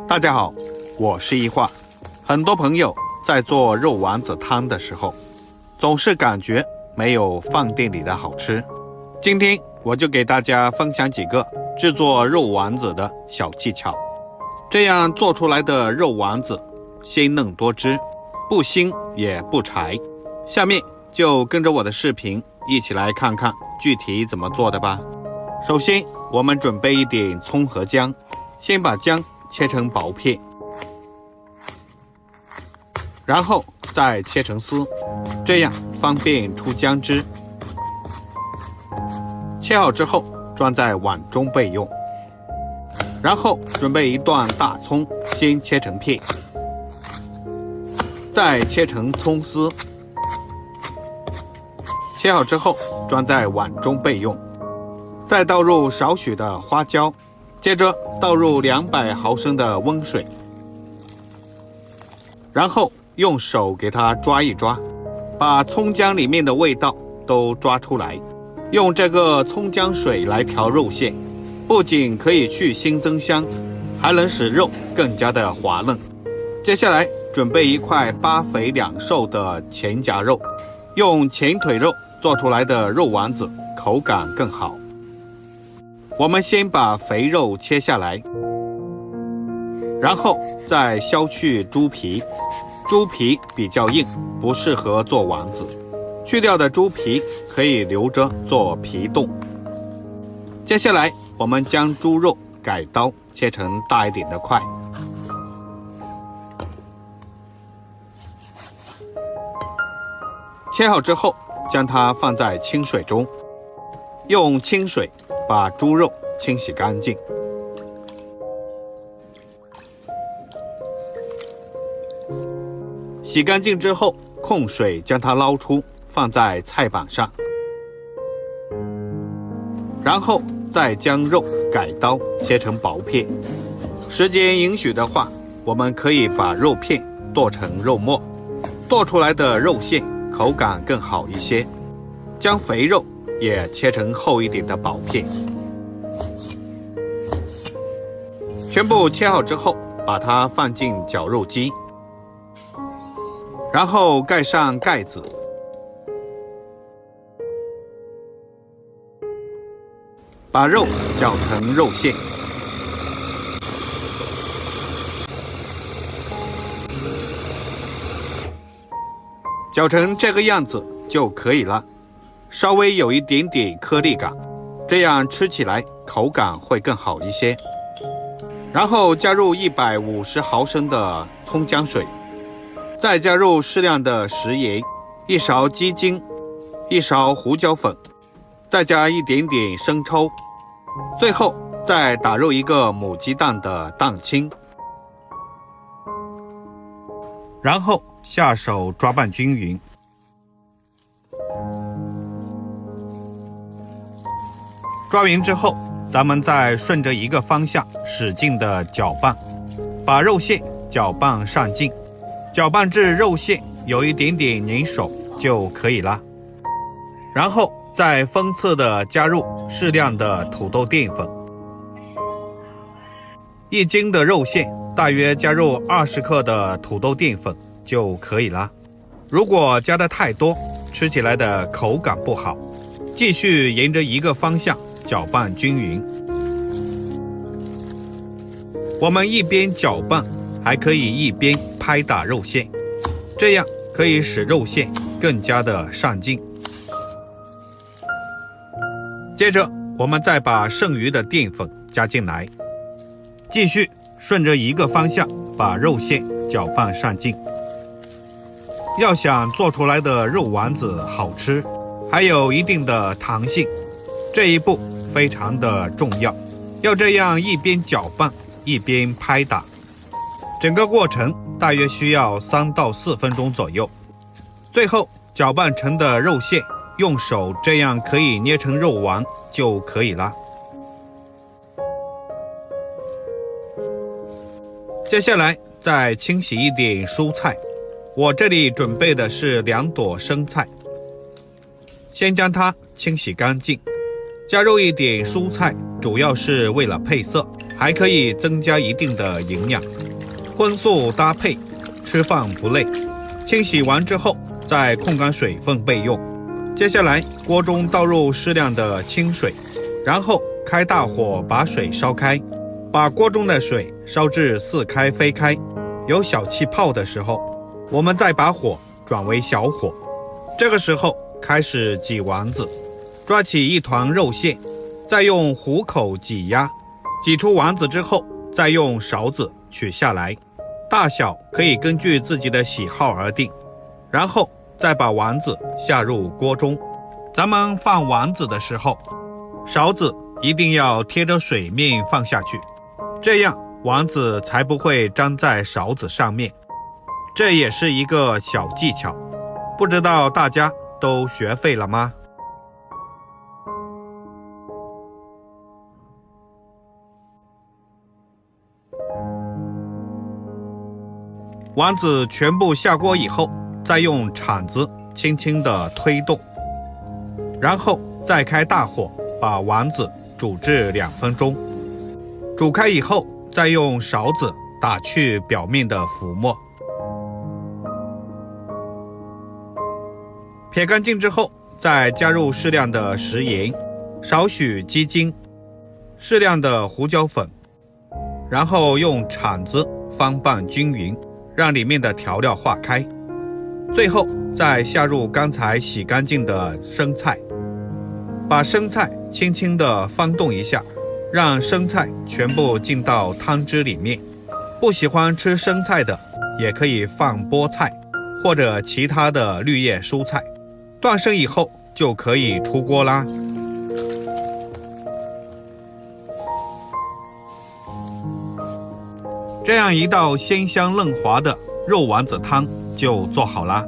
大家好，我是一化。很多朋友在做肉丸子汤的时候，总是感觉没有饭店里的好吃。今天我就给大家分享几个制作肉丸子的小技巧，这样做出来的肉丸子鲜嫩多汁，不腥也不柴。下面就跟着我的视频一起来看看具体怎么做的吧。首先我们准备一点葱和姜，先把姜切成薄片，然后再切成丝，这样方便出姜汁。切好之后装在碗中备用。然后准备一段大葱，先切成片，再切成葱丝。切好之后装在碗中备用。再倒入少许的花椒，接着倒入200毫升的温水，然后用手给它抓一抓，把葱姜里面的味道都抓出来。用这个葱姜水来调肉馅，不仅可以去腥增香，还能使肉更加的滑嫩。接下来准备一块8肥2瘦的前夹肉，用前腿肉做出来的肉丸子口感更好。我们先把肥肉切下来，然后再削去猪皮。猪皮比较硬，不适合做丸子，去掉的猪皮可以留着做皮冻。接下来我们将猪肉改刀切成大一点的块，切好之后将它放在清水中，用清水把猪肉清洗干净。洗干净之后控水将它捞出，放在菜板上，然后再将肉改刀切成薄片。时间允许的话，我们可以把肉片剁成肉末，剁出来的肉馅口感更好一些。将肥肉也切成厚一点的薄片。全部切好之后，把它放进绞肉机，然后盖上盖子，把肉绞成肉馅。绞成这个样子就可以了，稍微有一点点颗粒感，这样吃起来口感会更好一些。然后加入150毫升的葱姜水，再加入适量的食盐，1勺鸡精，1勺胡椒粉，再加一点点生抽，最后再打入一个母鸡蛋的蛋清，然后下手抓拌均匀。抓匀之后，咱们再顺着一个方向使劲的搅拌，把肉馅搅拌上劲，搅拌至肉馅有一点点粘手就可以了。然后再分次的加入适量的土豆淀粉，1斤的肉馅大约加入20克的土豆淀粉就可以了。如果加的太多，吃起来的口感不好。继续沿着一个方向搅拌均匀。我们一边搅拌，还可以一边拍打肉馅，这样可以使肉馅更加的上劲。接着我们再把剩余的淀粉加进来，继续顺着一个方向把肉馅搅拌上劲。要想做出来的肉丸子好吃，还有一定的弹性，这一步非常的重要，要这样一边搅拌一边拍打，整个过程大约需要3到4分钟左右。最后搅拌成的肉馅用手这样可以捏成肉丸就可以了。接下来再清洗一点蔬菜，我这里准备的是2朵生菜，先将它清洗干净，加入一点蔬菜，主要是为了配色，还可以增加一定的营养。荤素搭配，吃饭不累。清洗完之后，再控干水分备用。接下来，锅中倒入适量的清水，然后开大火把水烧开，把锅中的水烧至似开非开，有小气泡的时候，我们再把火转为小火。这个时候开始挤丸子，抓起一团肉馅，再用虎口挤压，挤出丸子之后，再用勺子取下来，大小可以根据自己的喜好而定。然后再把丸子下入锅中。咱们放丸子的时候，勺子一定要贴着水面放下去，这样丸子才不会粘在勺子上面。这也是一个小技巧，不知道大家都学会了吗？丸子全部下锅以后，再用铲子轻轻地推动，然后再开大火把丸子煮至2分钟。煮开以后，再用勺子打去表面的浮沫。撇干净之后，再加入适量的食盐，少许鸡精，适量的胡椒粉，然后用铲子翻拌均匀，让里面的调料化开。最后再下入刚才洗干净的生菜，把生菜轻轻地翻动一下，让生菜全部进到汤汁里面。不喜欢吃生菜的，也可以放菠菜或者其他的绿叶蔬菜。断生以后就可以出锅啦。这样一道鲜香嫩滑的肉丸子汤就做好啦。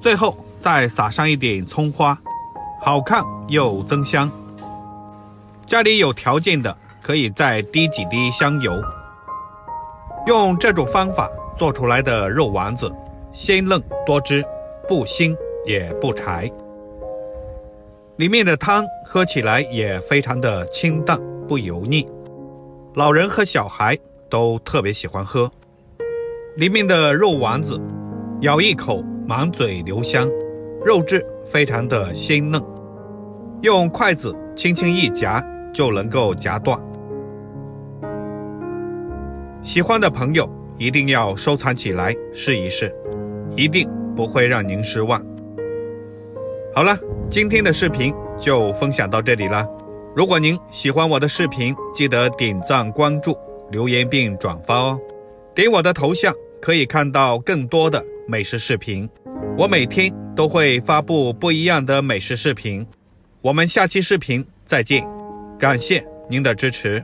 最后再撒上一点葱花，好看又增香。家里有条件的可以再滴几滴香油。用这种方法做出来的肉丸子鲜嫩多汁，不腥也不柴，里面的汤喝起来也非常的清淡不油腻，老人和小孩都特别喜欢喝。里面的肉丸子咬一口满嘴留香，肉质非常的鲜嫩，用筷子轻轻一夹就能够夹断。喜欢的朋友一定要收藏起来试一试，一定不会让您失望。好了，今天的视频就分享到这里了。如果您喜欢我的视频，记得点赞、关注、留言并转发哦。点我的头像可以看到更多的美食视频，我每天都会发布不一样的美食视频。我们下期视频再见，感谢您的支持。